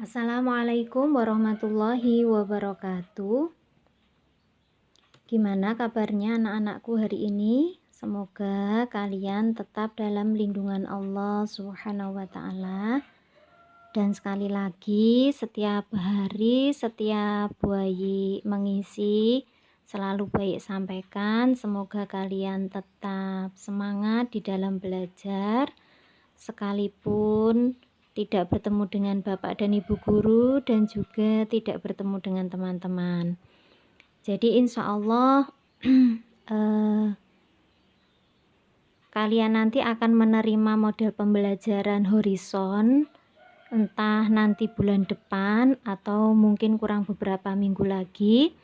Assalamualaikum warahmatullahi wabarakatuh. Gimana kabarnya anak-anakku hari ini? Semoga kalian tetap dalam lindungan Allah Subhanahu wa Ta'ala. Dan sekali lagi, setiap hari, setiap buayi mengisi, selalu baik sampaikan. Semoga kalian tetap semangat di dalam belajar, sekalipun tidak bertemu dengan bapak dan ibu guru dan juga tidak bertemu dengan teman-teman. Jadi insya Allah kalian nanti akan menerima model pembelajaran horizon, entah nanti bulan depan atau mungkin kurang beberapa minggu lagi.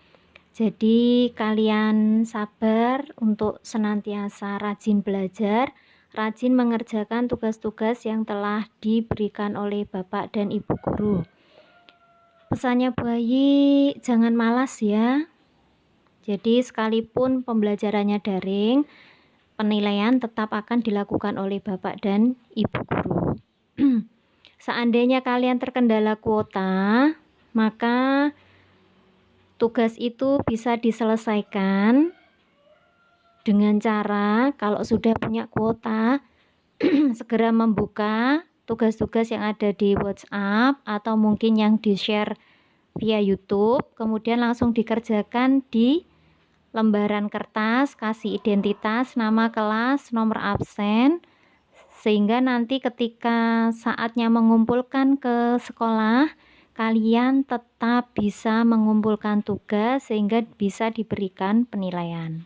Jadi kalian sabar untuk senantiasa rajin belajar, rajin mengerjakan tugas-tugas yang telah diberikan oleh Bapak dan Ibu guru. Pesannya Buayi, jangan malas ya. Jadi sekalipun pembelajarannya daring, penilaian tetap akan dilakukan oleh Bapak dan Ibu guru. Seandainya kalian terkendala kuota, maka tugas itu bisa diselesaikan dengan cara kalau sudah punya kuota segera membuka tugas-tugas yang ada di WhatsApp atau mungkin yang di-share via YouTube, kemudian langsung dikerjakan di lembaran kertas, kasih identitas, nama kelas, nomor absen, sehingga nanti ketika saatnya mengumpulkan ke sekolah, kalian tetap bisa mengumpulkan tugas sehingga bisa diberikan penilaian.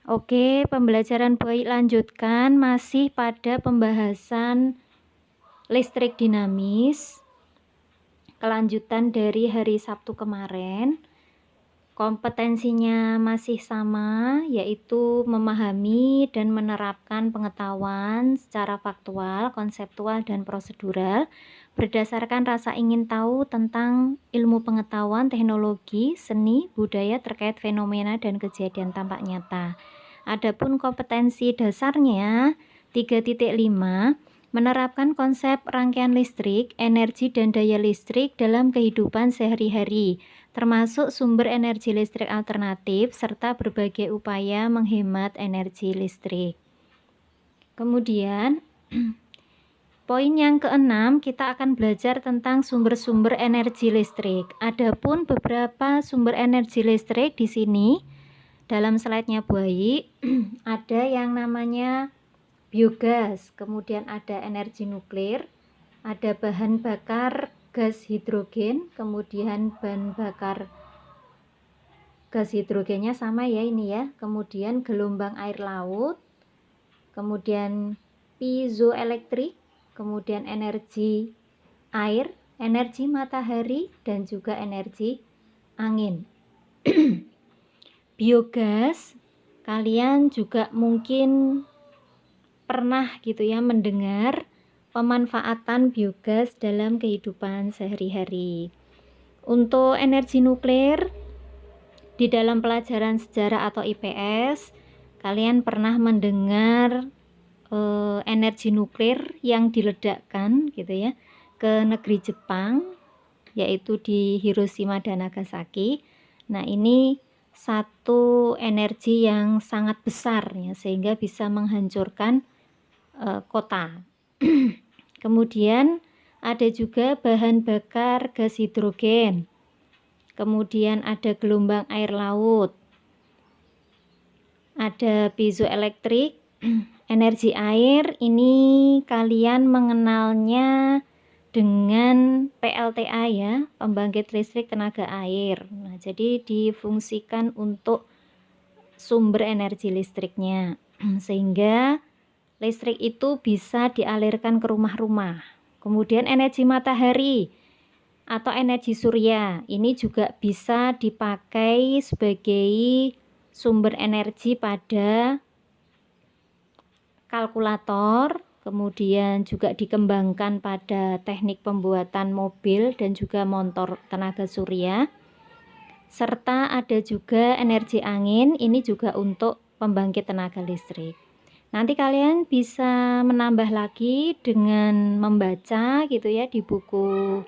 Oke, pembelajaran Buayi lanjutkan masih pada pembahasan listrik dinamis. Kelanjutan dari hari Sabtu kemarin. Kompetensinya masih sama, yaitu memahami dan menerapkan pengetahuan secara faktual, konseptual, dan prosedural berdasarkan rasa ingin tahu tentang ilmu pengetahuan, teknologi, seni, budaya terkait fenomena dan kejadian tampak nyata. Adapun kompetensi dasarnya 3.5 menerapkan konsep rangkaian listrik, energi dan daya listrik dalam kehidupan sehari-hari, termasuk sumber energi listrik alternatif serta berbagai upaya menghemat energi listrik. Kemudian poin yang keenam, kita akan belajar tentang sumber-sumber energi listrik. Adapun beberapa sumber energi listrik di sini dalam slide-nya Buayi ada yang namanya biogas, kemudian ada energi nuklir, ada bahan bakar gas hidrogen, kemudian bahan bakar gas hidrogennya sama ya ini ya, kemudian gelombang air laut, kemudian piezoelektrik, kemudian energi air, energi matahari, dan juga energi angin. Biogas, kalian juga mungkin pernah gitu ya mendengar pemanfaatan biogas dalam kehidupan sehari-hari. Untuk energi nuklir, di dalam pelajaran sejarah atau IPS, kalian pernah mendengar energi nuklir yang diledakkan gitu ya ke negeri Jepang, yaitu di Hiroshima dan Nagasaki. Nah, ini satu energi yang sangat besar ya, sehingga bisa menghancurkan kota. Kemudian ada juga bahan bakar gas hidrogen, kemudian ada gelombang air laut, ada piezoelektrik, energi air. Ini kalian mengenalnya dengan PLTA ya, pembangkit listrik tenaga air. Nah, jadi difungsikan untuk sumber energi listriknya, sehingga listrik itu bisa dialirkan ke rumah-rumah. Kemudian energi matahari atau energi surya, ini juga bisa dipakai sebagai sumber energi pada kalkulator, kemudian juga dikembangkan pada teknik pembuatan mobil dan juga motor tenaga surya. Serta ada juga energi angin, ini juga untuk pembangkit tenaga listrik. Nanti kalian bisa menambah lagi dengan membaca gitu ya di buku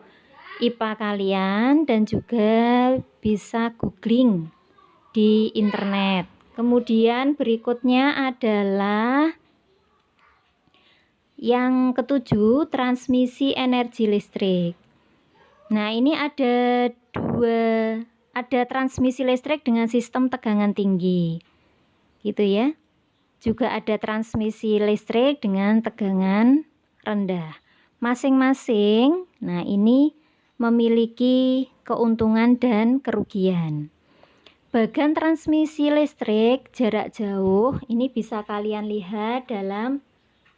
IPA kalian dan juga bisa googling di internet. Kemudian berikutnya adalah yang ketujuh, transmisi energi listrik. Nah, ini ada transmisi listrik dengan sistem tegangan tinggi. Gitu ya. Juga ada transmisi listrik dengan tegangan rendah. Masing-masing, nah ini memiliki keuntungan dan kerugian. Bagan transmisi listrik jarak jauh ini bisa kalian lihat dalam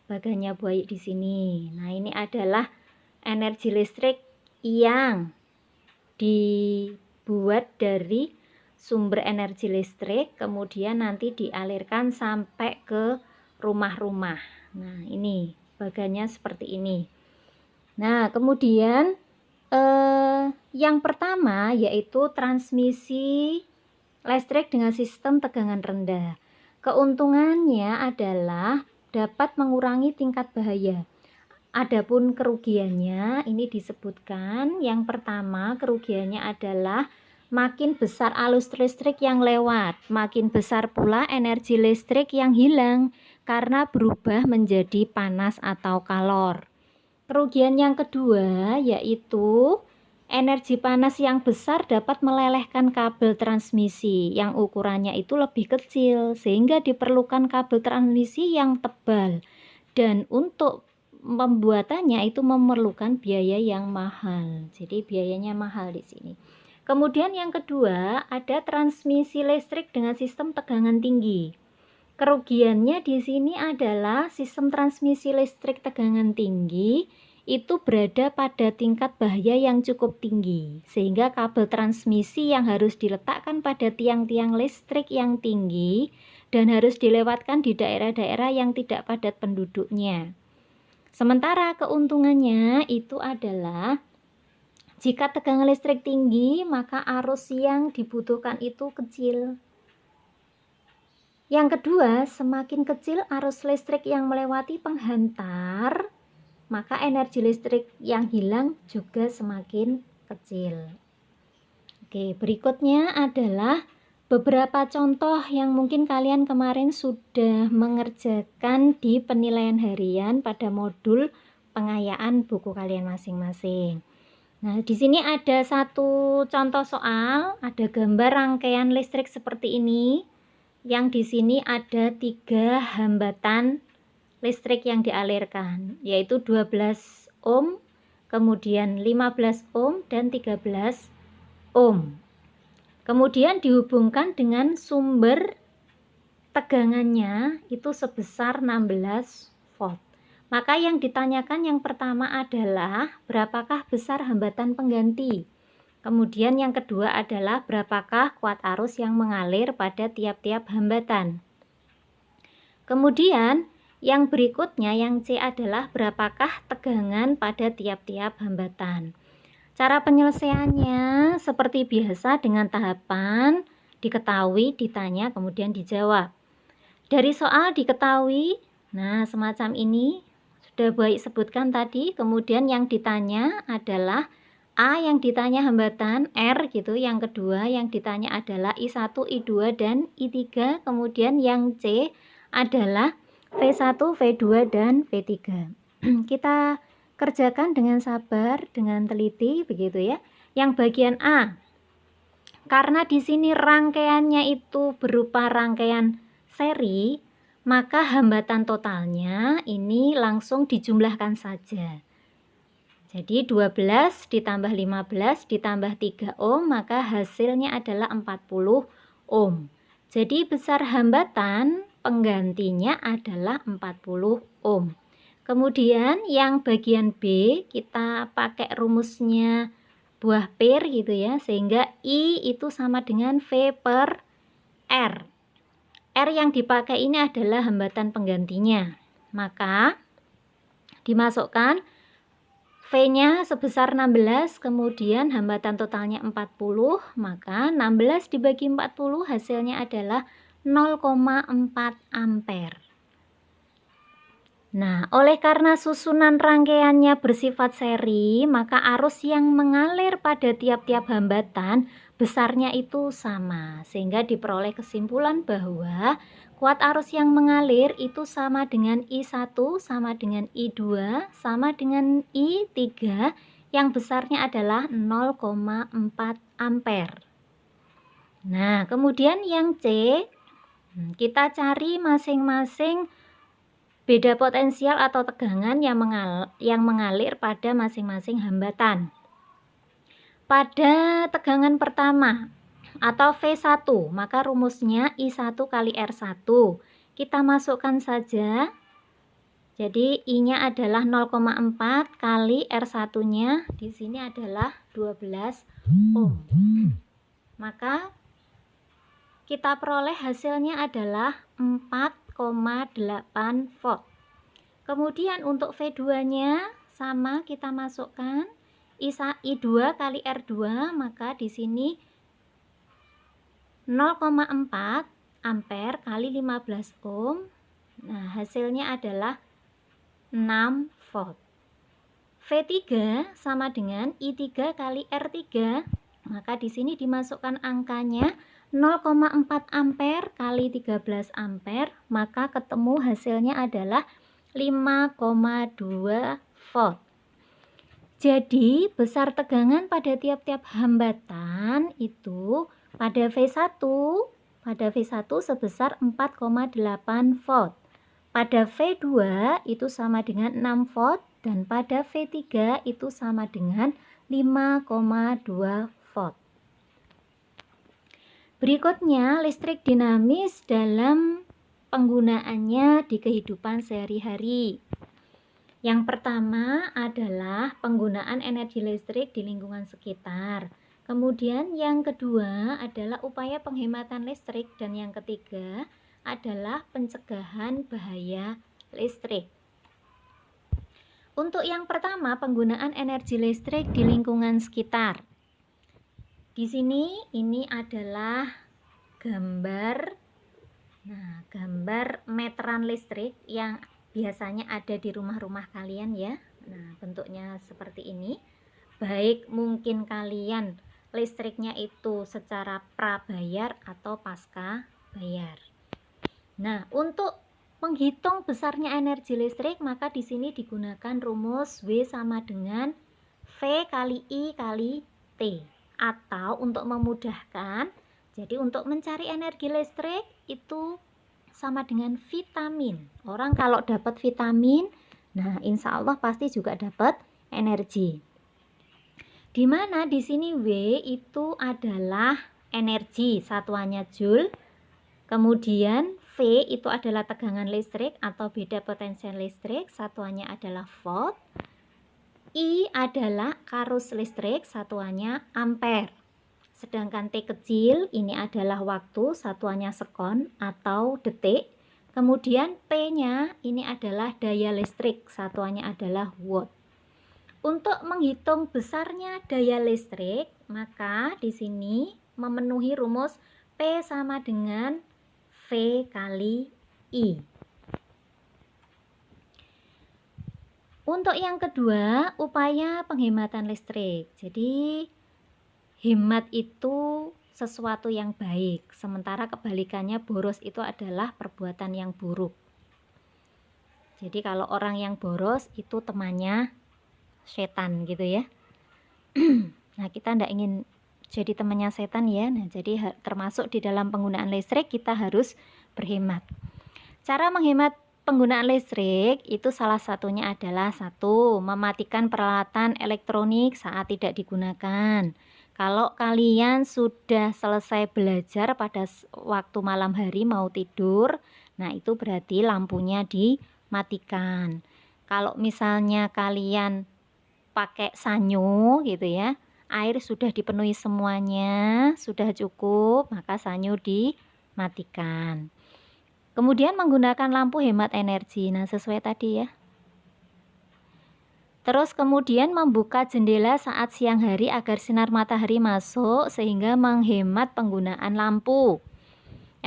bagannya buaya di sini. Nah, ini adalah energi listrik yang dibuat dari sumber energi listrik, kemudian nanti dialirkan sampai ke rumah-rumah. Nah, ini bagannya seperti ini. Nah, kemudian yang pertama yaitu transmisi listrik dengan sistem tegangan rendah. Keuntungannya adalah dapat mengurangi tingkat bahaya. Adapun kerugiannya ini disebutkan, yang pertama kerugiannya adalah makin besar arus listrik yang lewat, makin besar pula energi listrik yang hilang karena berubah menjadi panas atau kalor. Kerugian yang kedua yaitu energi panas yang besar dapat melelehkan kabel transmisi yang ukurannya itu lebih kecil sehingga diperlukan kabel transmisi yang tebal, dan untuk pembuatannya itu memerlukan biaya yang mahal. Jadi biayanya mahal di sini. Kemudian yang kedua ada transmisi listrik dengan sistem tegangan tinggi. Kerugiannya di sini adalah sistem transmisi listrik tegangan tinggi itu berada pada tingkat bahaya yang cukup tinggi, sehingga kabel transmisi yang harus diletakkan pada tiang-tiang listrik yang tinggi dan harus dilewatkan di daerah-daerah yang tidak padat penduduknya. Sementara keuntungannya itu adalah jika tegangan listrik tinggi, maka arus yang dibutuhkan itu kecil. Yang kedua, semakin kecil arus listrik yang melewati penghantar, maka energi listrik yang hilang juga semakin kecil. Oke, berikutnya adalah beberapa contoh yang mungkin kalian kemarin sudah mengerjakan di penilaian harian pada modul pengayaan buku kalian masing-masing. Nah, di sini ada satu contoh soal, ada gambar rangkaian listrik seperti ini. Yang di sini ada 3 hambatan listrik yang dialirkan, yaitu 12 ohm, kemudian 15 ohm dan 13 ohm. Kemudian dihubungkan dengan sumber tegangannya itu sebesar 16 volt. Maka yang ditanyakan yang pertama adalah berapakah besar hambatan pengganti. Kemudian yang kedua adalah berapakah kuat arus yang mengalir pada tiap-tiap hambatan. Kemudian yang berikutnya yang C adalah berapakah tegangan pada tiap-tiap hambatan. Cara penyelesaiannya seperti biasa dengan tahapan diketahui, ditanya, kemudian dijawab. Dari soal diketahui, nah semacam ini sudah baik sebutkan tadi. Kemudian yang ditanya adalah A, yang ditanya hambatan R gitu. Yang kedua yang ditanya adalah I1, I2 dan I3. Kemudian yang C adalah V1, V2 dan V3. Kita kerjakan dengan sabar, dengan teliti begitu ya. Yang bagian A, karena di sini rangkaiannya itu berupa rangkaian seri, maka hambatan totalnya ini langsung dijumlahkan saja. Jadi 12 ditambah 15 ditambah 3 ohm, maka hasilnya adalah 40 ohm. Jadi besar hambatan penggantinya adalah 40 ohm. Kemudian yang bagian B kita pakai rumusnya buah pir gitu ya, sehingga I itu sama dengan V per R. R yang dipakai ini adalah hambatan penggantinya. Maka dimasukkan V-nya sebesar 16, kemudian hambatan totalnya 40, maka 16 dibagi 40 hasilnya adalah 0,4 ampere. Nah, oleh karena susunan rangkaiannya bersifat seri, maka arus yang mengalir pada tiap-tiap hambatan besarnya itu sama, sehingga diperoleh kesimpulan bahwa kuat arus yang mengalir itu sama dengan I1, sama dengan I2, sama dengan I3, yang besarnya adalah 0,4 ampere. Nah, kemudian yang C, kita cari masing-masing beda potensial atau tegangan yang mengalir pada masing-masing hambatan. Pada tegangan pertama atau V1, maka rumusnya I1 kali R1. Kita masukkan saja. Jadi I-nya adalah 0,4 kali R1-nya di sini adalah 12 ohm. Maka kita peroleh hasilnya adalah 4,8 volt. Kemudian untuk V2-nya sama, kita masukkan I2 kali R2, maka di sini 0,4 ampere kali 15 ohm. Nah, hasilnya adalah 6 volt. V3 sama dengan I3 kali R3, maka di sini dimasukkan angkanya 0,4 ampere kali 13 ampere, maka ketemu hasilnya adalah 5,2 volt. Jadi besar tegangan pada tiap-tiap hambatan itu pada V1 sebesar 4,8 volt. Pada V2 itu sama dengan 6 volt dan pada V3 itu sama dengan 5,2 volt. Berikutnya, listrik dinamis dalam penggunaannya di kehidupan sehari-hari. Yang pertama adalah penggunaan energi listrik di lingkungan sekitar. Kemudian yang kedua adalah upaya penghematan listrik, dan yang ketiga adalah pencegahan bahaya listrik. Untuk yang pertama, penggunaan energi listrik di lingkungan sekitar. Di sini ini adalah gambar meteran listrik yang biasanya ada di rumah-rumah kalian ya. Nah, bentuknya seperti ini. Baik mungkin kalian listriknya itu secara prabayar atau pasca bayar. Nah, untuk menghitung besarnya energi listrik, maka di sini digunakan rumus W sama dengan V kali I kali T. Atau untuk memudahkan, jadi untuk mencari energi listrik itu sama dengan vitamin. Orang kalau dapat vitamin, nah insya Allah pasti juga dapat energi. Dimana di sini W itu adalah energi, satuannya joule. Kemudian V itu adalah tegangan listrik atau beda potensial listrik, satuannya adalah volt. I adalah arus listrik, satuannya ampere. Sedangkan T kecil ini adalah waktu, satuannya sekon atau detik. Kemudian P-nya ini adalah daya listrik, satuannya adalah watt. Untuk menghitung besarnya daya listrik, maka di sini memenuhi rumus P sama dengan V kali I. Untuk yang kedua, upaya penghematan listrik. Jadi hemat itu sesuatu yang baik, sementara kebalikannya boros itu adalah perbuatan yang buruk. Jadi kalau orang yang boros itu temannya setan gitu ya. Nah, kita tidak ingin jadi temannya setan ya. Nah, jadi termasuk di dalam penggunaan listrik kita harus berhemat. Cara menghemat penggunaan listrik itu salah satunya adalah 1. Mematikan peralatan elektronik saat tidak digunakan. Kalau kalian sudah selesai belajar pada waktu malam hari mau tidur, nah itu berarti lampunya dimatikan. Kalau misalnya kalian pakai sanyo gitu ya, air sudah dipenuhi semuanya, sudah cukup, maka sanyo dimatikan. Kemudian menggunakan lampu hemat energi, nah sesuai tadi ya. Terus kemudian membuka jendela saat siang hari agar sinar matahari masuk sehingga menghemat penggunaan lampu.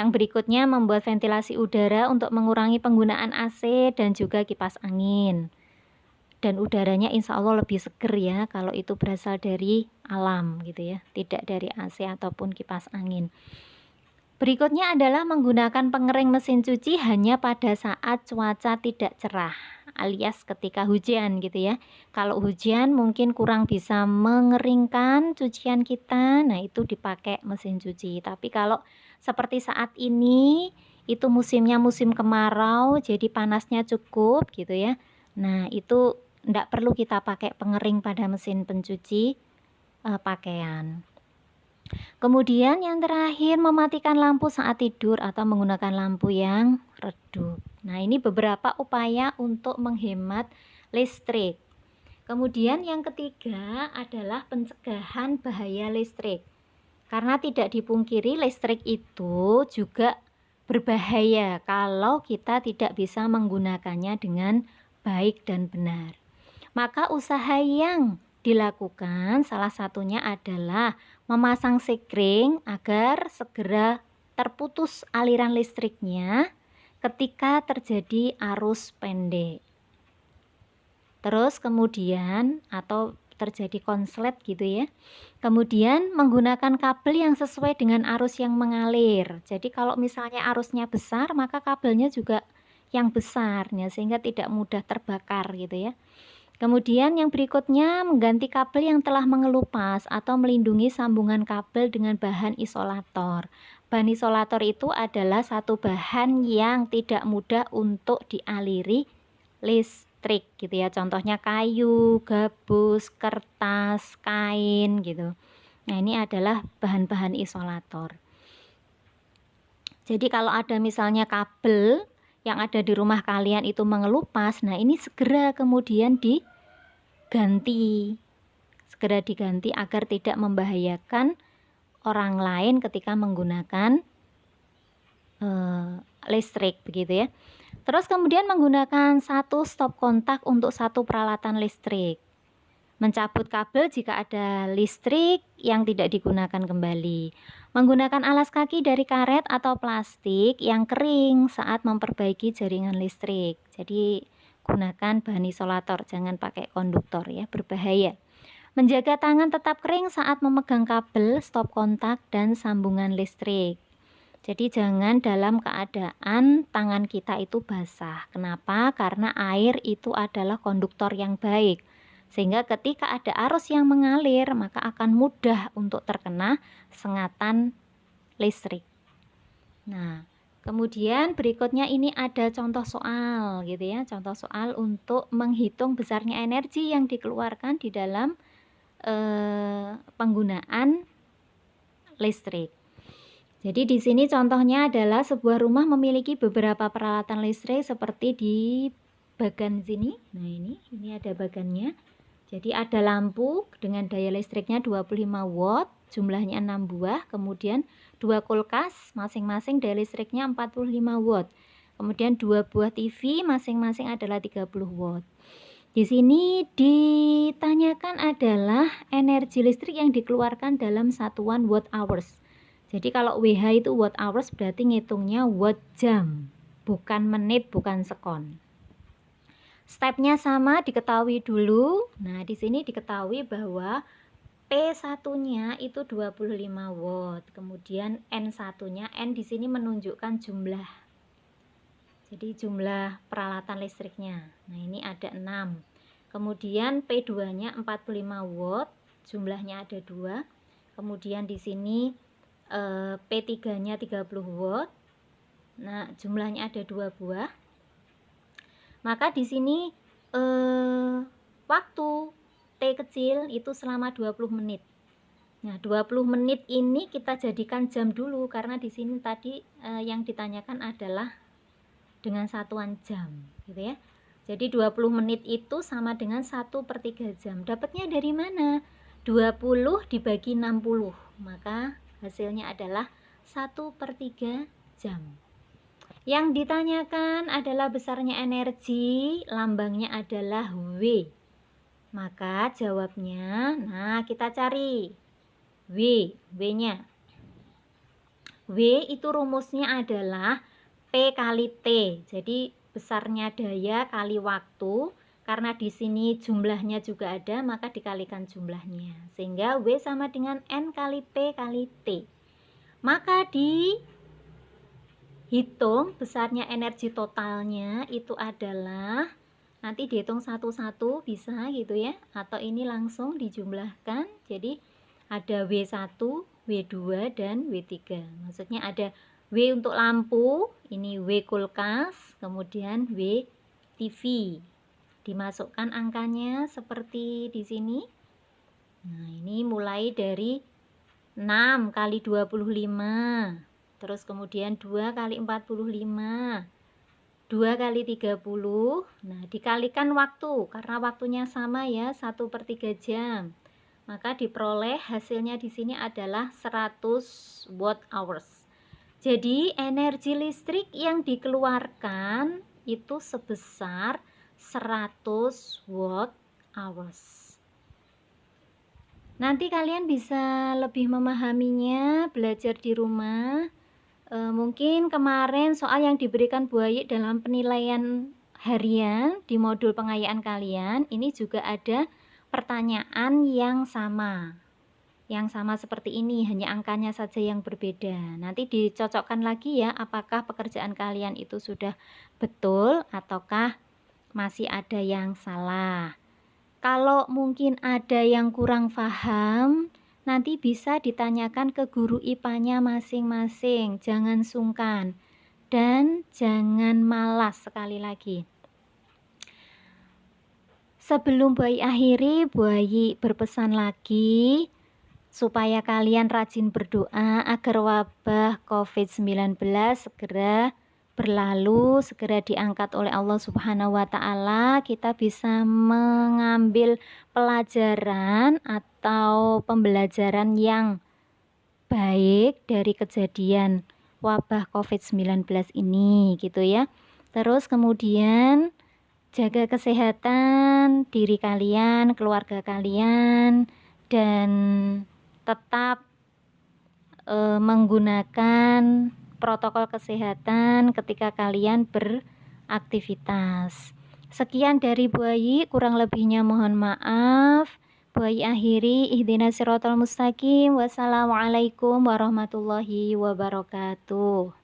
Yang berikutnya membuat ventilasi udara untuk mengurangi penggunaan AC dan juga kipas angin. Dan udaranya insya Allah lebih seger ya kalau itu berasal dari alam gitu ya, tidak dari AC ataupun kipas angin. Berikutnya adalah menggunakan pengering mesin cuci hanya pada saat cuaca tidak cerah alias ketika hujan gitu ya. Kalau hujan mungkin kurang bisa mengeringkan cucian kita, nah itu dipakai mesin cuci. Tapi kalau seperti saat ini itu musimnya musim kemarau, jadi panasnya cukup gitu ya. Nah itu tidak perlu kita pakai pengering pada mesin pencuci pakaian. Kemudian yang terakhir, mematikan lampu saat tidur atau menggunakan lampu yang redup. Nah, ini beberapa upaya untuk menghemat listrik. Kemudian yang ketiga adalah pencegahan bahaya listrik. Karena tidak dipungkiri listrik itu juga berbahaya kalau kita tidak bisa menggunakannya dengan baik dan benar. Maka usaha yang dilakukan salah satunya adalah memasang sekring agar segera terputus aliran listriknya ketika terjadi arus pendek. Terus kemudian atau terjadi konslet gitu ya. Kemudian menggunakan kabel yang sesuai dengan arus yang mengalir. Jadi kalau misalnya arusnya besar, maka kabelnya juga yang besarnya sehingga tidak mudah terbakar gitu ya. Kemudian yang berikutnya mengganti kabel yang telah mengelupas atau melindungi sambungan kabel dengan bahan isolator. Bahan isolator itu adalah satu bahan yang tidak mudah untuk dialiri listrik gitu ya. Contohnya kayu, gabus, kertas, kain gitu. Nah, ini adalah bahan-bahan isolator. Jadi kalau ada misalnya kabel yang ada di rumah kalian itu mengelupas, nah ini segera kemudian segera diganti agar tidak membahayakan orang lain ketika menggunakan listrik begitu ya. Terus kemudian menggunakan satu stop kontak untuk satu peralatan listrik. Mencabut kabel jika ada listrik yang tidak digunakan kembali. Menggunakan alas kaki dari karet atau plastik yang kering saat memperbaiki jaringan listrik. Jadi gunakan bahan isolator, jangan pakai konduktor ya, berbahaya. Menjaga tangan tetap kering saat memegang kabel, stop kontak, dan sambungan listrik. Jadi jangan dalam keadaan tangan kita itu basah. Kenapa? Karena air itu adalah konduktor yang baik. Sehingga ketika ada arus yang mengalir, maka akan mudah untuk terkena sengatan listrik. Nah, kemudian berikutnya ini ada contoh soal gitu ya. Contoh soal untuk menghitung besarnya energi yang dikeluarkan di dalam penggunaan listrik. Jadi di sini contohnya adalah sebuah rumah memiliki beberapa peralatan listrik seperti di bagan sini. Nah, ini ada bagannya. Jadi ada lampu dengan daya listriknya 25 watt, jumlahnya 6 buah, kemudian 2 kulkas, masing-masing daya listriknya 45 watt. Kemudian 2 buah TV, masing-masing adalah 30 watt. Di sini ditanyakan adalah energi listrik yang dikeluarkan dalam satuan watt hours. Jadi kalau WH itu watt hours berarti ngitungnya watt jam, bukan menit, bukan sekon. Stepnya sama, diketahui dulu. Nah, di sini diketahui bahwa P1-nya itu 25 watt. Kemudian N1-nya, N di sini menunjukkan jumlah. Jadi jumlah peralatan listriknya. Nah, ini ada 6. Kemudian P2-nya 45 watt, jumlahnya ada 2. Kemudian di sini P3-nya 30 watt. Nah, jumlahnya ada 2 buah. Maka di sini waktu T kecil itu selama 20 menit. Nah, 20 menit ini kita jadikan jam dulu karena di sini tadi yang ditanyakan adalah dengan satuan jam, gitu ya. Jadi 20 menit itu sama dengan 1/3 jam. Dapatnya dari mana? 20 dibagi 60. Maka hasilnya adalah 1/3 jam. Yang ditanyakan adalah besarnya energi, lambangnya adalah W. Maka jawabnya, nah kita cari W-nya. W itu rumusnya adalah P kali T. Jadi besarnya daya kali waktu. Karena di sini jumlahnya juga ada, maka dikalikan jumlahnya. Sehingga W sama dengan N kali P kali T. Maka dihitung besarnya energi totalnya itu adalah, nanti dihitung satu-satu bisa gitu ya, atau ini langsung dijumlahkan. Jadi ada W1, W2, dan W3. Maksudnya ada W untuk lampu, ini W kulkas, kemudian W TV. Dimasukkan angkanya seperti di sini. Nah, ini mulai dari 6 kali 25. Terus kemudian 2 kali 45. 2 kali 30. Nah, dikalikan waktu karena waktunya sama ya, 1/3 jam. Maka diperoleh hasilnya di sini adalah 100 watt hours. Jadi energi listrik yang dikeluarkan itu sebesar 100 watt hours. Nanti kalian bisa lebih memahaminya belajar di rumah. Mungkin kemarin soal yang diberikan Bu Ayi dalam penilaian harian di modul pengayaan kalian, ini juga ada pertanyaan yang sama. Yang sama seperti ini, hanya angkanya saja yang berbeda. Nanti dicocokkan lagi ya, apakah pekerjaan kalian itu sudah betul ataukah masih ada yang salah. Kalau mungkin ada yang kurang paham, nanti bisa ditanyakan ke guru IPA-nya masing-masing. Jangan sungkan dan jangan malas. Sekali lagi, sebelum Bu Ayi akhiri, Bu Ayi berpesan lagi supaya kalian rajin berdoa agar wabah COVID-19 segera berlalu, segera diangkat oleh Allah Subhanahu wa Ta'ala. Kita bisa mengambil pelajaran atau pembelajaran yang baik dari kejadian wabah COVID-19 ini, gitu ya. Terus kemudian jaga kesehatan diri kalian, keluarga kalian, dan tetap menggunakan protokol kesehatan ketika kalian beraktivitas. Sekian dari Bu Ayi, kurang lebihnya mohon maaf. Bu Ayi akhiri, ihdinas siratal mustaqim. Wassalamualaikum warahmatullahi wabarakatuh.